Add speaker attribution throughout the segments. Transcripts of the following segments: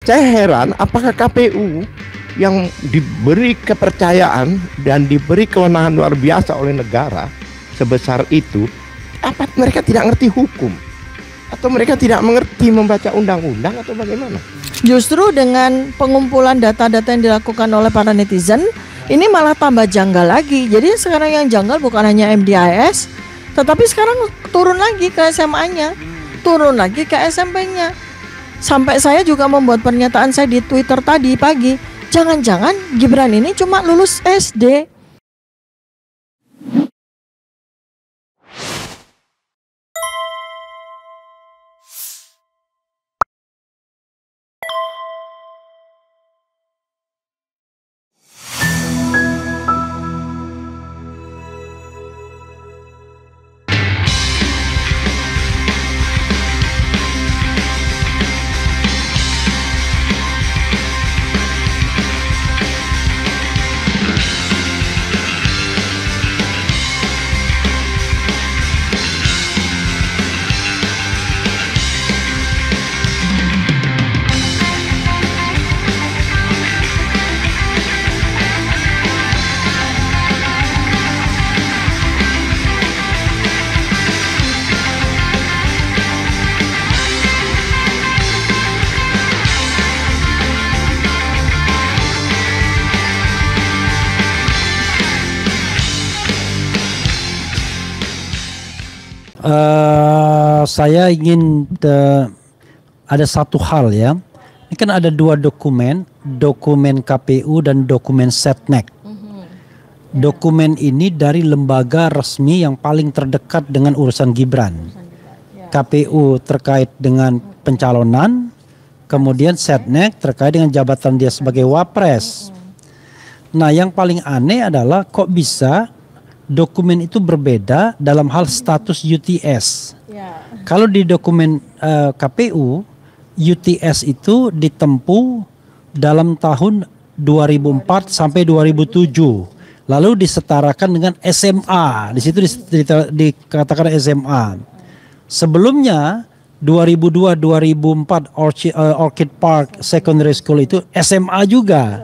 Speaker 1: Saya heran apakah KPU yang diberi kepercayaan dan diberi kewenangan luar biasa oleh negara sebesar itu, apa mereka tidak ngerti hukum? Atau mereka tidak mengerti membaca undang-undang atau bagaimana?
Speaker 2: Justru dengan pengumpulan data-data yang dilakukan oleh para netizen, ini malah tambah janggal lagi. Jadi sekarang yang janggal bukan hanya MDIS, tetapi sekarang turun lagi ke SMA-nya, turun lagi ke SMP-nya. Sampai saya juga membuat pernyataan saya di Twitter tadi pagi, jangan-jangan Gibran ini cuma lulus SD.
Speaker 3: Saya ingin ada satu hal ya. Ini kan ada dua dokumen, dokumen KPU dan dokumen Setnek. Dokumen ini dari lembaga resmi yang paling terdekat dengan urusan Gibran. KPU terkait dengan pencalonan, kemudian Setnek terkait dengan jabatan dia sebagai wapres. Nah, yang paling aneh adalah kok bisa dokumen itu berbeda dalam hal status UTS. Kalau di dokumen KPU, UTS itu ditempuh dalam tahun 2004 sampai 2007. Lalu disetarakan dengan SMA. Di situ dikatakan SMA. Sebelumnya 2002-2004 Orchid Park Secondary School itu SMA juga.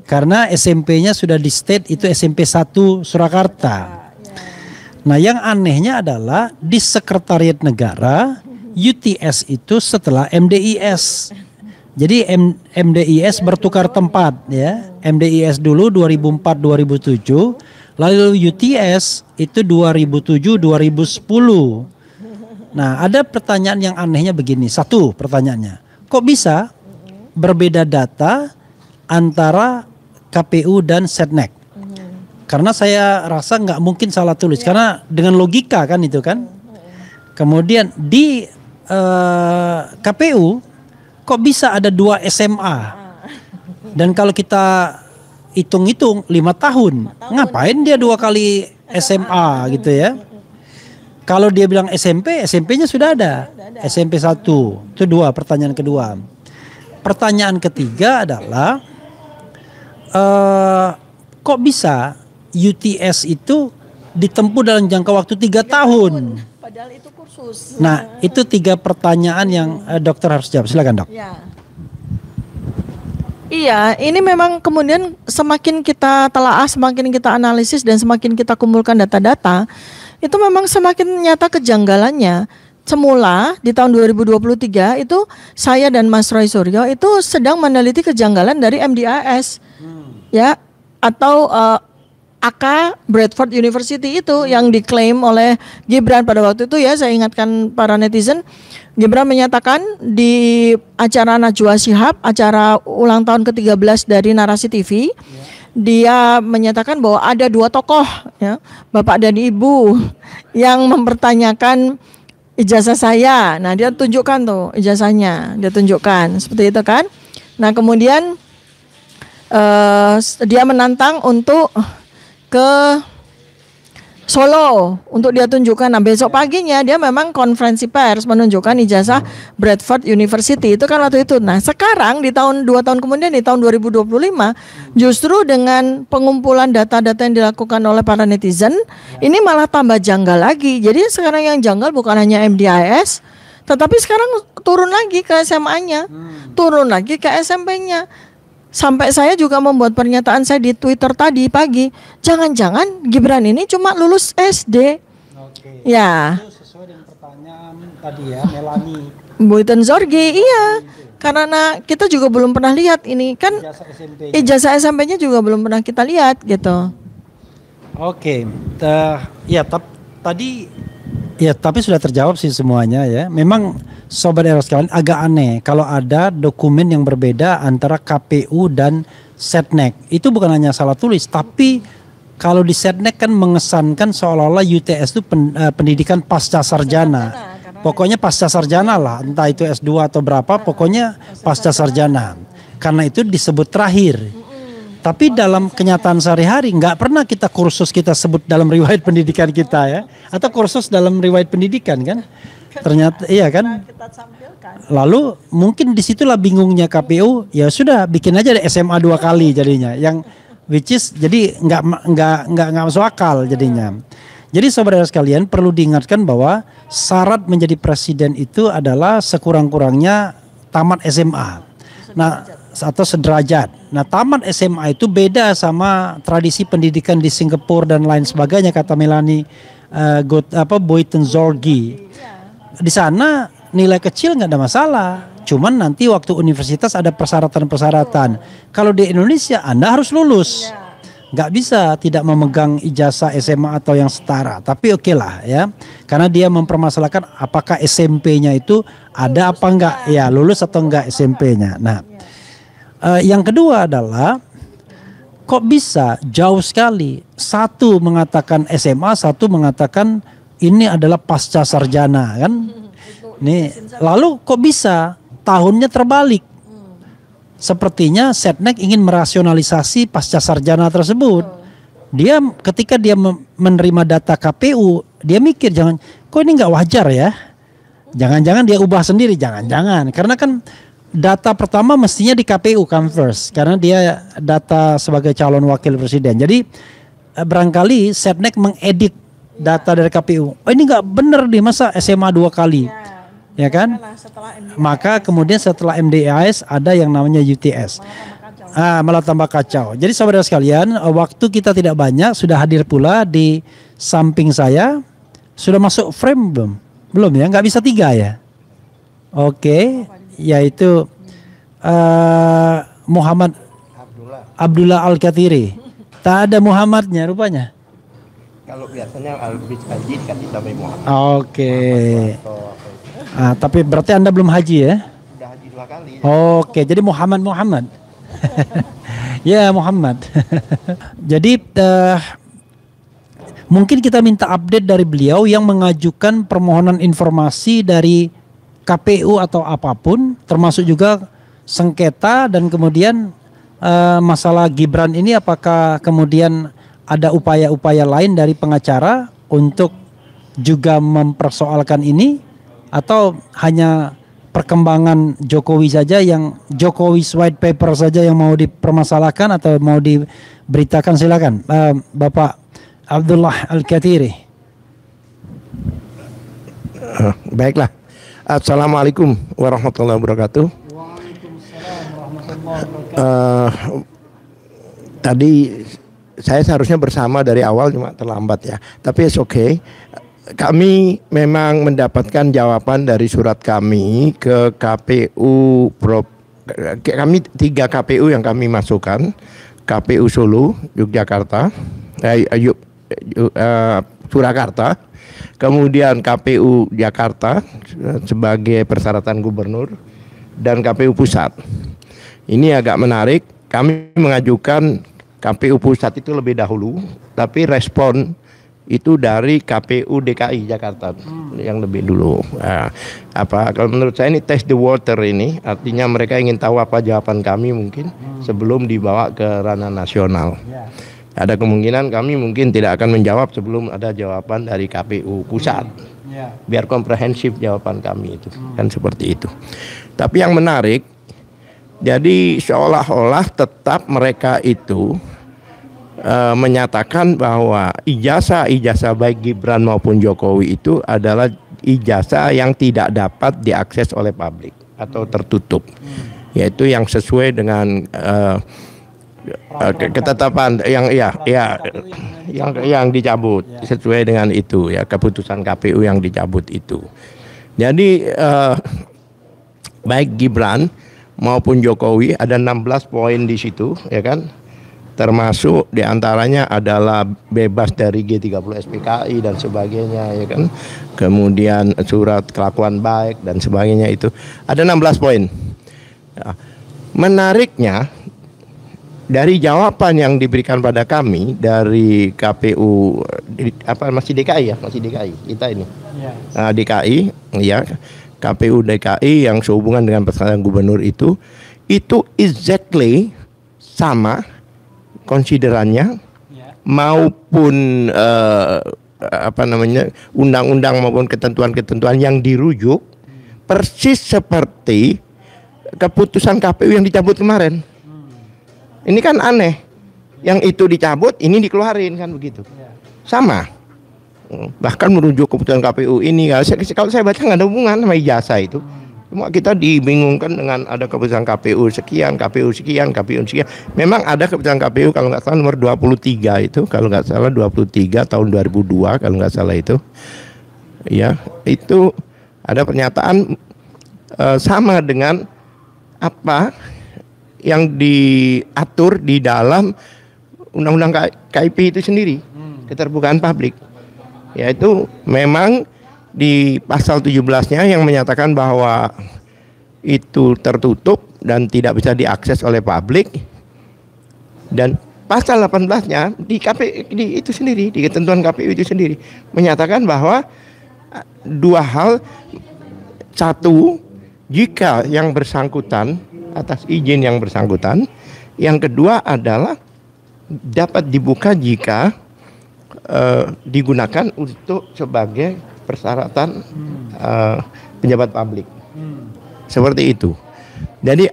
Speaker 3: Karena SMP-nya sudah di state itu SMP 1 Surakarta. Nah, yang anehnya adalah di Sekretariat Negara UTS itu setelah MDIS. Jadi MDIS bertukar tempat ya. MDIS dulu 2004-2007, lalu UTS itu 2007-2010. Nah, ada pertanyaan yang anehnya begini. Satu pertanyaannya, kok bisa berbeda data antara KPU dan Setnek? Karena saya rasa nggak mungkin salah tulis, karena dengan logika kan itu kan. Kemudian di KPU kok bisa ada 2 SMA? Dan kalau kita hitung-hitung 5 tahun, ngapain dia 2 kali SMA gitu ya? Kalau dia bilang SMP, SMP-nya sudah ada, SMP 1. Itu 2, pertanyaan kedua. Pertanyaan ketiga adalah kok bisa UTS itu ditempuh dalam jangka waktu 3 tahun?
Speaker 2: Padahal itu kursus.
Speaker 3: Nah, itu 3 pertanyaan yang dokter harus jawab. Silakan, Dok.
Speaker 2: Ya. Iya, ini memang kemudian semakin kita telaah, semakin kita analisis dan semakin kita kumpulkan data-data, itu memang semakin nyata kejanggalannya. Semula di tahun 2023 itu saya dan Mas Roy Suryo itu sedang meneliti kejanggalan dari MDIS. Ya, atau AK Bradford University itu yang diklaim oleh Gibran pada waktu itu ya. Saya ingatkan para netizen, Gibran menyatakan di acara Najwa Shihab, acara ulang tahun ke-13 dari Narasi TV, dia menyatakan bahwa ada 2 tokoh ya, Bapak dan Ibu yang mempertanyakan ijazah saya. Nah, dia tunjukkan tuh ijazahnya, dia tunjukkan seperti itu kan. Nah, kemudian dia menantang untuk ke Solo untuk dia tunjukkan. Nah, besok paginya dia memang konferensi pers menunjukkan ijazah Bradford University itu kan waktu itu. Nah, sekarang di tahun 2 tahun kemudian di tahun 2025 justru dengan pengumpulan data-data yang dilakukan oleh para netizen, ini malah tambah janggal lagi. Jadi sekarang yang janggal bukan hanya MDIS, Tetapi sekarang turun lagi ke SMA-nya, turun lagi ke SMP-nya. Sampai saya juga membuat pernyataan saya di Twitter tadi pagi, jangan-jangan Gibran ini cuma lulus SD.
Speaker 3: Oke.
Speaker 2: Ya.
Speaker 3: Itu sesuai dengan pertanyaan tadi ya, Melani.
Speaker 2: Buitenzorgi, iya. Karena kita juga belum pernah lihat ini kan
Speaker 3: Ijazah SMP-nya.
Speaker 2: ijazah SMP-nya juga belum pernah kita lihat gitu.
Speaker 3: Oke, ya tadi ya tapi sudah terjawab sih semuanya ya. Memang Sobat Eros sekalian agak aneh kalau ada dokumen yang berbeda antara KPU dan Setnek. Itu bukan hanya salah tulis, tapi kalau di Setnek kan mengesankan seolah-olah UTS itu pendidikan pasca sarjana. Pokoknya pasca sarjana lah, entah itu S2 atau berapa, pokoknya pasca sarjana. Karena itu disebut terakhir. Tapi dalam kenyataan sehari-hari nggak pernah kursus kita sebut dalam riwayat pendidikan kita ya, atau kursus dalam riwayat pendidikan kan? Ternyata iya kan? Lalu mungkin disitulah bingungnya KPU, ya sudah bikin aja SMA 2 kali jadinya, yang which is jadi nggak masuk akal jadinya. Jadi saudara sekalian perlu diingatkan bahwa syarat menjadi presiden itu adalah sekurang-kurangnya tamat SMA. Nah, atau sederajat. Nah, tamat SMA itu beda sama tradisi pendidikan di Singapura dan lain sebagainya kata Melani Buitenzorgi. Di sana nilai kecil nggak ada masalah. Cuman nanti waktu universitas ada persyaratan-persyaratan. Kalau di Indonesia Anda harus lulus. Nggak bisa tidak memegang ijazah SMA atau yang setara. Tapi oke lah ya. Karena dia mempermasalahkan apakah SMP-nya itu ada apa enggak. Ya lulus atau enggak SMP-nya. Nah yang kedua adalah kok bisa jauh sekali. Satu mengatakan SMA, satu mengatakan ini adalah pasca sarjana kan. Nih, lalu kok bisa tahunnya terbalik? Sepertinya Setnek ingin merasionalisasi pasca sarjana tersebut. Dia ketika dia menerima data KPU, dia mikir kok ini nggak wajar ya? Jangan-jangan dia ubah sendiri, jangan-jangan. Karena kan data pertama mestinya di KPU kan first, karena dia data sebagai calon wakil presiden. Jadi barangkali Setnek mengedit data dari KPU. Oh ini nggak bener nih, masa SMA 2 kali. Ya kan? Maka kemudian setelah MDIS ada yang namanya UTS. Malah tambah kacau. Jadi saudara sekalian, waktu kita tidak banyak, sudah hadir pula di samping saya. Sudah masuk frame belum? Belum ya, nggak bisa 3 ya. Oke, yaitu Muhammad Abdullah Al-Katiri. Tak ada Muhammadnya rupanya.
Speaker 1: Kalau biasanya Al-Bis Haji dikasih nama Muhammad.
Speaker 3: Oke. Tapi berarti Anda belum haji ya?
Speaker 1: Sudah haji 2 kali.
Speaker 3: Oke, jadi Muhammad. Ya Muhammad. Jadi mungkin kita minta update dari beliau yang mengajukan permohonan informasi dari KPU atau apapun, termasuk juga sengketa dan kemudian masalah Gibran ini apakah kemudian ada upaya-upaya lain dari pengacara untuk juga mempersoalkan ini atau hanya perkembangan Jokowi saja yang Jokowi's white paper saja yang mau dipermasalahkan atau mau diberitakan? Silakan Bapak Abdullah Al-Katiri.
Speaker 1: Baiklah. Assalamualaikum warahmatullahi wabarakatuh.
Speaker 3: Waalaikumsalam warahmatullahi wabarakatuh.
Speaker 1: Tadi saya seharusnya bersama dari awal, cuma terlambat ya. Tapi it's okay. Kami memang mendapatkan jawaban dari surat kami ke KPU. Kami 3 KPU yang kami masukkan. KPU Solo, Yogyakarta, Surakarta, kemudian KPU Jakarta sebagai persyaratan gubernur, dan KPU Pusat. Ini agak menarik. Kami mengajukan KPU Pusat itu lebih dahulu, tapi respon itu dari KPU DKI Jakarta yang lebih dulu. Kalau menurut saya ini test the water ini, artinya mereka ingin tahu apa jawaban kami mungkin sebelum dibawa ke ranah nasional. Ada kemungkinan kami mungkin tidak akan menjawab sebelum ada jawaban dari KPU Pusat. Biar komprehensif jawaban kami itu, kan seperti itu. Tapi yang menarik, jadi seolah-olah tetap mereka itu menyatakan bahwa ijazah baik Gibran maupun Jokowi itu adalah ijazah yang tidak dapat diakses oleh publik atau tertutup, yaitu yang sesuai dengan ketetapan yang dicabut sesuai dengan itu ya, keputusan KPU yang dicabut itu. Jadi baik Gibran maupun Jokowi ada 16 poin di situ ya kan, termasuk diantaranya adalah bebas dari G30 SPKI dan sebagainya ya kan, kemudian surat kelakuan baik dan sebagainya, itu ada 16 poin. Ya. Menariknya dari jawaban yang diberikan pada kami dari KPU masih DKI kita ini DKI ya, KPU DKI yang sehubungan dengan persyaratan gubernur itu exactly sama konsiderannya maupun undang-undang maupun ketentuan-ketentuan yang dirujuk persis seperti keputusan KPU yang dicabut kemarin. Ini kan aneh, yang itu dicabut ini dikeluarin kan begitu, sama. Bahkan merujuk keputusan KPU ini, kalau saya baca nggak ada hubungan sama ijazah itu. Cuma kita dibingungkan dengan ada keputusan KPU sekian, KPU sekian, KPU sekian. Memang ada keputusan KPU kalau nggak salah nomor 23 itu, kalau nggak salah 23 tahun 2002 kalau nggak salah itu. Ya, itu ada pernyataan sama dengan apa yang diatur di dalam Undang-Undang KIP itu sendiri, keterbukaan publik. Yaitu memang di pasal 17-nya yang menyatakan bahwa itu tertutup dan tidak bisa diakses oleh publik, dan pasal 18-nya di itu sendiri, di ketentuan KPU itu sendiri menyatakan bahwa dua hal. Satu, jika yang bersangkutan atas izin yang bersangkutan, yang kedua adalah dapat dibuka jika digunakan untuk sebagai persyaratan pejabat publik. Seperti itu. Jadi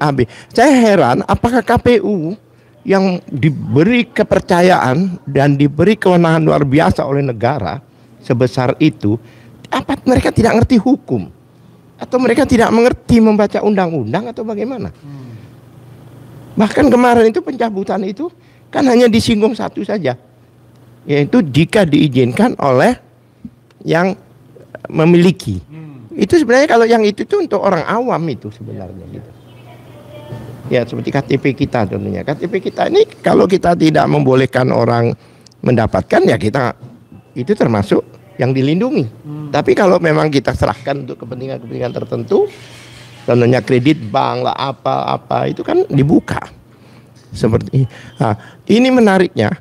Speaker 1: saya heran apakah KPU yang diberi kepercayaan dan diberi kewenangan luar biasa oleh negara sebesar itu, apa mereka tidak ngerti hukum? Atau mereka tidak mengerti membaca undang-undang atau bagaimana? Bahkan kemarin itu pencabutan itu kan hanya disinggung satu saja, yaitu jika diizinkan oleh yang memiliki. Itu sebenarnya kalau yang itu untuk orang awam itu sebenarnya gitu. Ya seperti KTP kita tentunya. KTP kita ini kalau kita tidak membolehkan orang mendapatkan, ya kita itu termasuk yang dilindungi. Tapi kalau memang kita serahkan untuk kepentingan-kepentingan tertentu, contohnya kredit bank lah apa itu kan dibuka. Seperti ini menariknya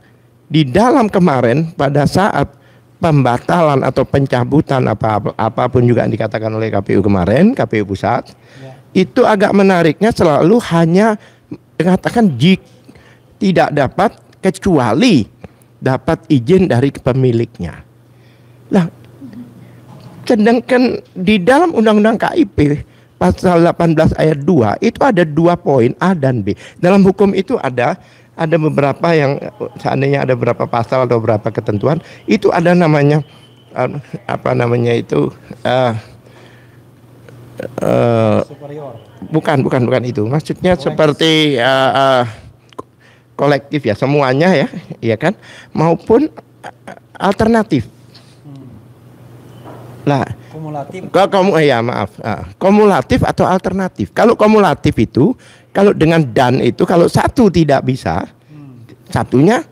Speaker 1: di dalam kemarin pada saat pembatalan atau pencabutan apapun juga yang dikatakan oleh KPU kemarin, KPU pusat, itu agak menariknya selalu hanya mengatakan jika tidak dapat kecuali dapat izin dari pemiliknya. Nah, sedangkan di dalam Undang-Undang KIP pasal 18 ayat 2 itu ada 2 poin A dan B. Dalam hukum itu ada beberapa yang seandainya ada beberapa pasal atau beberapa ketentuan itu ada namanya bukan itu, maksudnya seperti kolektif ya, semuanya ya kan, maupun alternatif. Lah, kumulatif atau alternatif. Kalau kumulatif itu, kalau dengan dan itu, kalau satu tidak bisa, satunya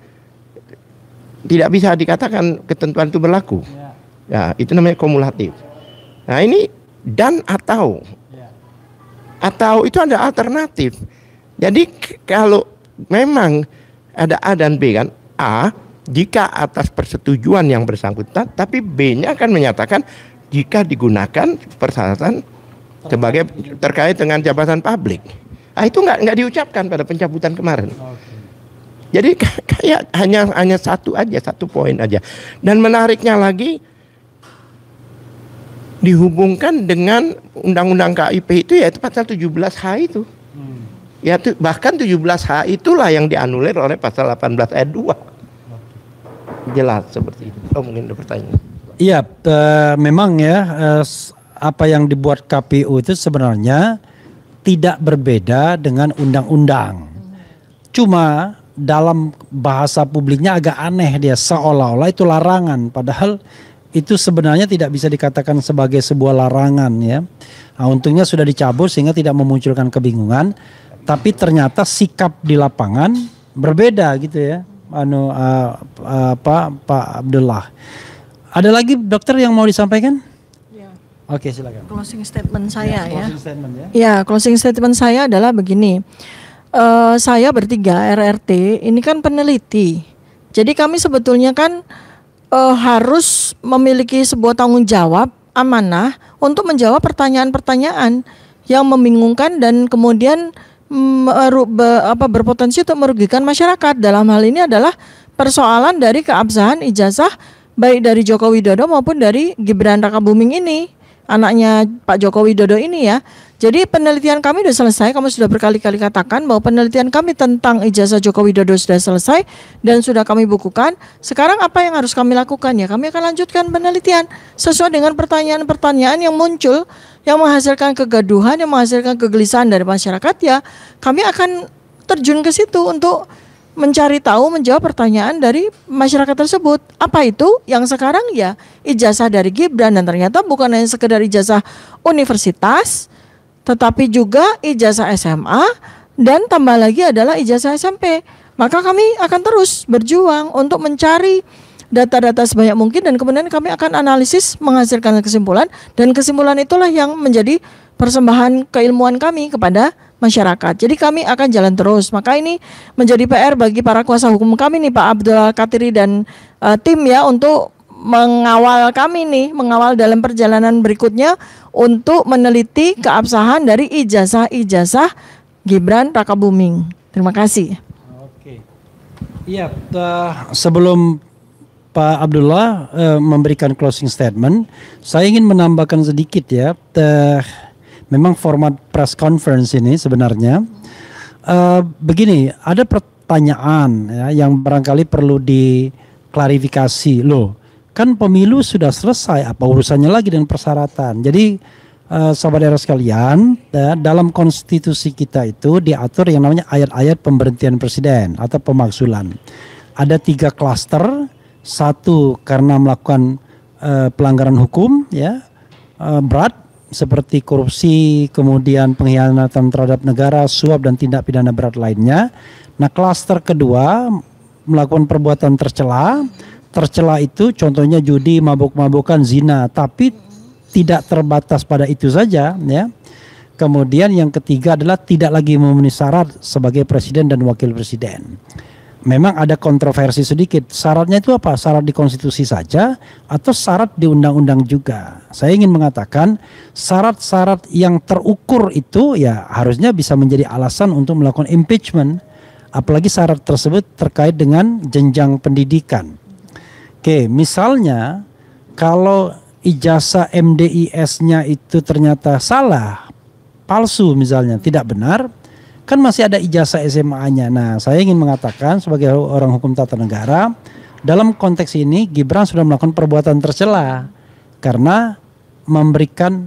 Speaker 1: tidak bisa dikatakan ketentuan itu berlaku. Ya, itu namanya kumulatif. Nah ini dan atau itu ada alternatif. Jadi kalau memang ada A dan B kan, A jika atas persetujuan yang bersangkutan, tapi B-nya akan menyatakan jika digunakan persyaratan sebagai terkait dengan jabatan publik. Itu nggak diucapkan pada pencabutan kemarin. Jadi kayak hanya satu poin aja. Dan menariknya lagi dihubungkan dengan Undang-Undang KIP itu, yaitu pasal 17H itu. Ya, bahkan 17H itulah yang dianulir oleh pasal 18 ayat 2. Jelas seperti itu. Mungkin ada pertanyaan.
Speaker 3: Iya, memang ya apa yang dibuat KPU itu sebenarnya tidak berbeda dengan undang-undang. Cuma dalam bahasa publiknya agak aneh dia, seolah-olah itu larangan, padahal itu sebenarnya tidak bisa dikatakan sebagai sebuah larangan ya. Nah, untungnya sudah dicabut sehingga tidak memunculkan kebingungan, tapi ternyata sikap di lapangan berbeda gitu ya. Pak Abdullah. Ada lagi dokter yang mau disampaikan?
Speaker 2: Ya.
Speaker 3: Oke, silakan.
Speaker 2: Closing statement saya ya.
Speaker 3: Closing statement ya.
Speaker 2: Ya, closing statement saya adalah begini. Saya bertiga RRT ini kan peneliti. Jadi kami sebetulnya kan harus memiliki sebuah tanggung jawab amanah untuk menjawab pertanyaan-pertanyaan yang membingungkan dan kemudian berpotensi untuk merugikan masyarakat. Dalam hal ini adalah persoalan dari keabsahan ijazah baik dari Joko Widodo maupun dari Gibran Rakabuming ini, anaknya Pak Joko Widodo ini ya. Jadi penelitian kami sudah selesai, kami sudah berkali-kali katakan bahwa penelitian kami tentang ijazah Joko Widodo sudah selesai dan sudah kami bukukan. Sekarang apa yang harus kami lakukan ya? Kami akan lanjutkan penelitian sesuai dengan pertanyaan-pertanyaan yang muncul, yang menghasilkan kegaduhan, yang menghasilkan kegelisahan dari masyarakat ya. Kami akan terjun ke situ untuk mencari tahu, menjawab pertanyaan dari masyarakat tersebut. Apa itu? Yang sekarang ya ijazah dari Gibran, dan ternyata bukan hanya sekedar ijazah universitas, tetapi juga ijazah SMA dan tambah lagi adalah ijazah SMP. Maka kami akan terus berjuang untuk mencari data-data sebanyak mungkin dan kemudian kami akan analisis menghasilkan kesimpulan, dan kesimpulan itulah yang menjadi persembahan keilmuan kami kepada masyarakat. Jadi kami akan jalan terus. Maka ini menjadi PR bagi para kuasa hukum kami nih, Pak Abdul Katiri dan tim ya, untuk mengawal kami nih, mengawal dalam perjalanan berikutnya untuk meneliti keabsahan dari ijazah-ijazah Gibran Rakabuming. Terima kasih.
Speaker 3: Oke. Iya, sebelum Pak Abdullah memberikan closing statement, saya ingin menambahkan sedikit ya. Memang format press conference ini sebenarnya begini, ada pertanyaan ya, yang barangkali perlu diklarifikasi. Loh, kan pemilu sudah selesai, apa urusannya lagi dengan persyaratan? Jadi saudara sekalian, dalam konstitusi kita itu diatur yang namanya ayat-ayat pemberhentian presiden atau pemakzulan. Ada 3 klaster, 1 karena melakukan pelanggaran hukum ya berat, seperti korupsi, kemudian pengkhianatan terhadap negara, suap dan tindak pidana berat lainnya. Nah, klaster kedua melakukan perbuatan tercela. Tercela itu contohnya judi, mabuk-mabukan, zina, tapi tidak terbatas pada itu saja ya. Kemudian yang ketiga adalah tidak lagi memenuhi syarat sebagai presiden dan wakil presiden. Memang ada kontroversi sedikit. Syaratnya itu apa? Syarat di konstitusi saja atau syarat di undang-undang juga? Saya ingin mengatakan syarat-syarat yang terukur itu ya harusnya bisa menjadi alasan untuk melakukan impeachment. Apalagi syarat tersebut terkait dengan jenjang pendidikan. Oke, misalnya kalau ijazah MDIS-nya itu ternyata salah, palsu misalnya, tidak benar, kan masih ada ijazah SMA-nya. Nah, saya ingin mengatakan sebagai orang hukum tata negara, dalam konteks ini Gibran sudah melakukan perbuatan tercela karena memberikan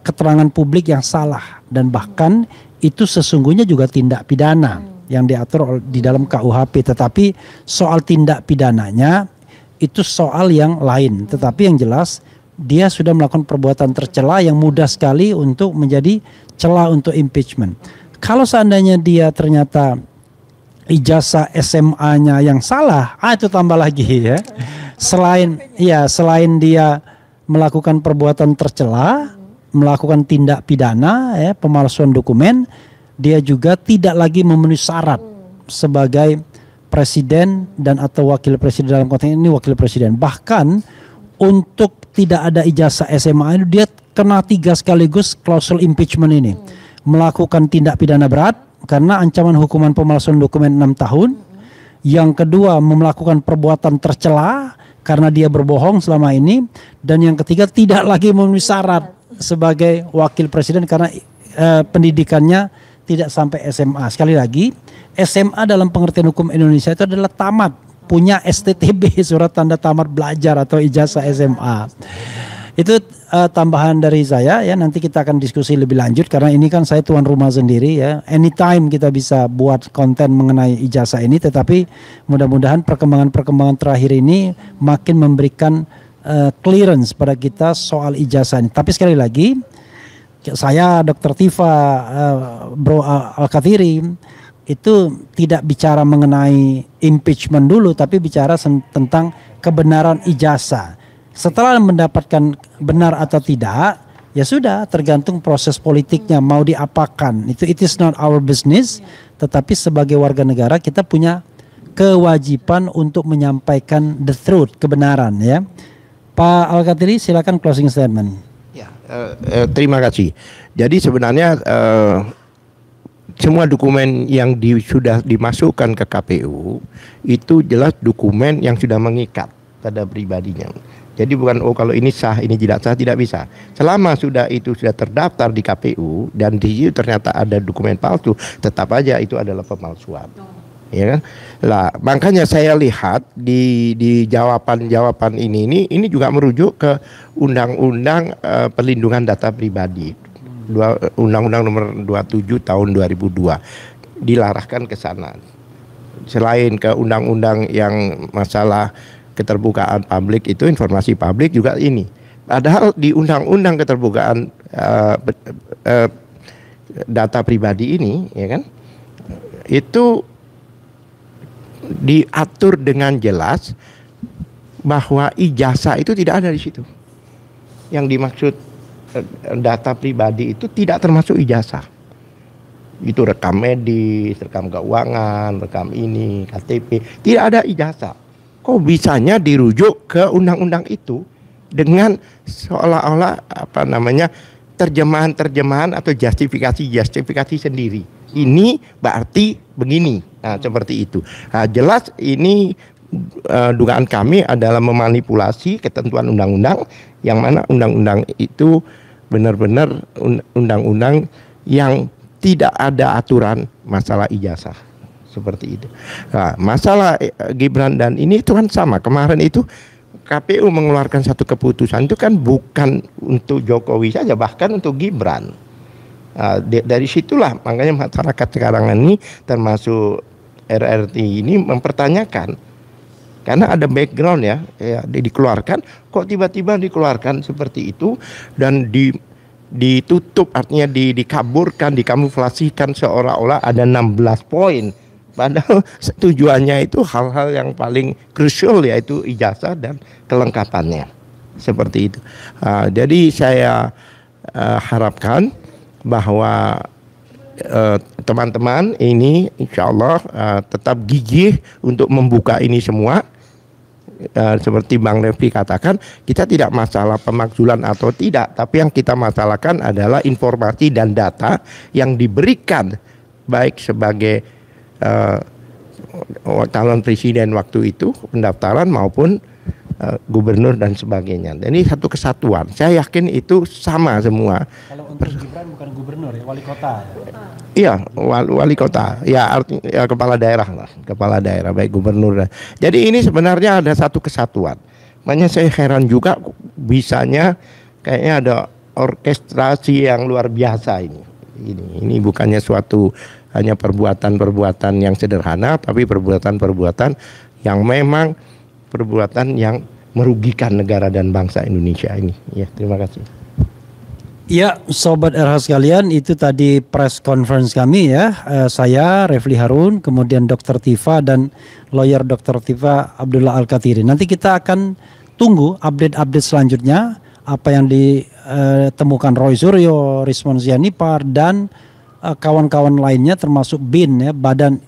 Speaker 3: keterangan publik yang salah, dan bahkan itu sesungguhnya juga tindak pidana yang diatur di dalam KUHP. Tetapi soal tindak pidananya itu soal yang lain. Tetapi yang jelas dia sudah melakukan perbuatan tercela yang mudah sekali untuk menjadi celah untuk impeachment. Kalau seandainya dia ternyata ijazah SMA-nya yang salah, itu tambah lagi ya. Selain dia melakukan perbuatan tercela, melakukan tindak pidana ya, pemalsuan dokumen, dia juga tidak lagi memenuhi syarat sebagai presiden dan atau wakil presiden. Dalam konteks ini wakil presiden. Bahkan untuk tidak ada ijazah SMA dia kena 3 sekaligus klausul impeachment ini. Melakukan tindak pidana berat karena ancaman hukuman pemalsuan dokumen 6 tahun. Yang kedua, melakukan perbuatan tercela karena dia berbohong selama ini. Dan yang ketiga, tidak lagi memenuhi syarat sebagai wakil presiden karena pendidikannya tidak sampai SMA. Sekali lagi, SMA dalam pengertian hukum Indonesia itu adalah tamat punya STTB, surat tanda tamat belajar atau ijazah SMA. Itu tambahan dari saya ya, nanti kita akan diskusi lebih lanjut karena ini kan saya tuan rumah sendiri ya. Anytime kita bisa buat konten mengenai ijazah ini, tetapi mudah-mudahan perkembangan-perkembangan terakhir ini makin memberikan clearance pada kita soal ijazah ini. Tapi sekali lagi, saya Dr. Tifa, Bro Al-Kathiri itu tidak bicara mengenai impeachment dulu, tapi bicara tentang kebenaran ijazah. Setelah mendapatkan benar atau tidak, ya sudah tergantung proses politiknya mau diapakan. It is not our business, tetapi sebagai warga negara kita punya kewajiban untuk menyampaikan the truth, kebenaran ya. Pak Al-Kathiri silakan closing statement.
Speaker 1: Ya, terima kasih. Jadi sebenarnya semua dokumen yang sudah dimasukkan ke KPU itu jelas dokumen yang sudah mengikat pada pribadinya. Jadi bukan kalau ini sah, ini tidak sah, tidak bisa. Selama itu sudah terdaftar di KPU dan di situ ternyata ada dokumen palsu, tetap aja itu adalah pemalsuan. Ya kan? Lah, makanya saya lihat di jawaban ini juga merujuk ke Undang-Undang Perlindungan Data Pribadi. Undang-Undang nomor 27 tahun 2002 dilarahkan ke sana. Selain ke undang-undang yang masalah keterbukaan publik itu, informasi publik juga ini. Padahal di undang-undang keterbukaan data pribadi ini, ya kan, itu diatur dengan jelas bahwa ijazah itu tidak ada di situ. Yang dimaksud data pribadi itu tidak termasuk ijazah. Itu rekam medis, rekam keuangan, rekam ini, KTP, tidak ada ijazah. Kok bisanya dirujuk ke undang-undang itu dengan seolah-olah terjemahan atau justifikasi sendiri. Ini berarti begini, seperti itu. Jelas ini dugaan kami adalah memanipulasi ketentuan undang-undang, yang mana undang-undang itu benar-benar undang-undang yang tidak ada aturan masalah ijazah. Seperti itu. Nah, masalah Gibran dan ini itu kan sama. Kemarin itu KPU mengeluarkan satu keputusan itu kan bukan untuk Jokowi saja, bahkan untuk Gibran. Dari situlah makanya masyarakat sekarang ini termasuk RRT ini mempertanyakan, karena ada background ya dikeluarkan, kok tiba-tiba dikeluarkan seperti itu dan ditutup, artinya dikaburkan, dikamuflasikan seolah-olah ada 16 poin. Padahal tujuannya itu hal-hal yang paling krusial, yaitu ijazah dan kelengkapannya. Seperti itu. Jadi saya harapkan bahwa teman-teman ini insya Allah tetap gigih untuk membuka ini semua. Seperti Bang Refli katakan, kita tidak masalah pemakzulan atau tidak, tapi yang kita masalahkan adalah informasi dan data yang diberikan baik sebagai calon presiden waktu itu pendaftaran maupun gubernur dan sebagainya. Ini satu kesatuan. Saya yakin itu sama semua.
Speaker 3: Kalau untuk Gibran bukan gubernur ya, wali kota.
Speaker 1: Iya, wali kota. Ya, artinya kepala daerah lah, kepala daerah baik gubernur. Jadi ini sebenarnya ada satu kesatuan. Makanya saya heran juga bisanya kayaknya ada orkestrasi yang luar biasa ini. Ini bukannya suatu hanya perbuatan-perbuatan yang sederhana, tapi perbuatan-perbuatan yang memang perbuatan yang merugikan negara dan bangsa Indonesia ini. Ya, terima kasih.
Speaker 3: Ya, Sobat RH sekalian, itu tadi press conference kami ya. Saya Refli Harun, kemudian Dr. Tifa dan lawyer Dr. Tifa Abdullah Al-Kathiri. Nanti kita akan tunggu update-update selanjutnya, apa yang ditemukan Roy Suryo, Rizwan Sianipar dan kawan-kawan lainnya termasuk BIN ya, Badan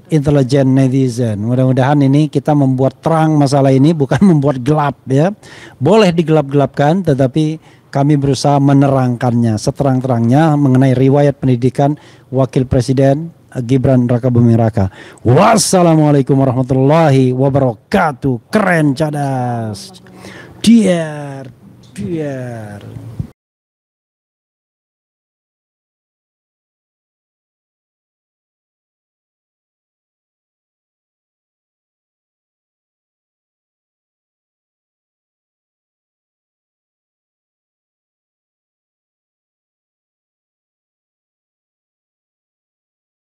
Speaker 3: Intelijen Netizen. Mudah-mudahan ini kita membuat terang masalah ini, bukan membuat gelap ya. Boleh digelap-gelapkan, tetapi kami berusaha menerangkannya seterang-terangnya mengenai riwayat pendidikan Wakil Presiden Gibran Rakabuming Raka. Wassalamualaikum warahmatullahi wabarakatuh. Keren, cadas. Dear.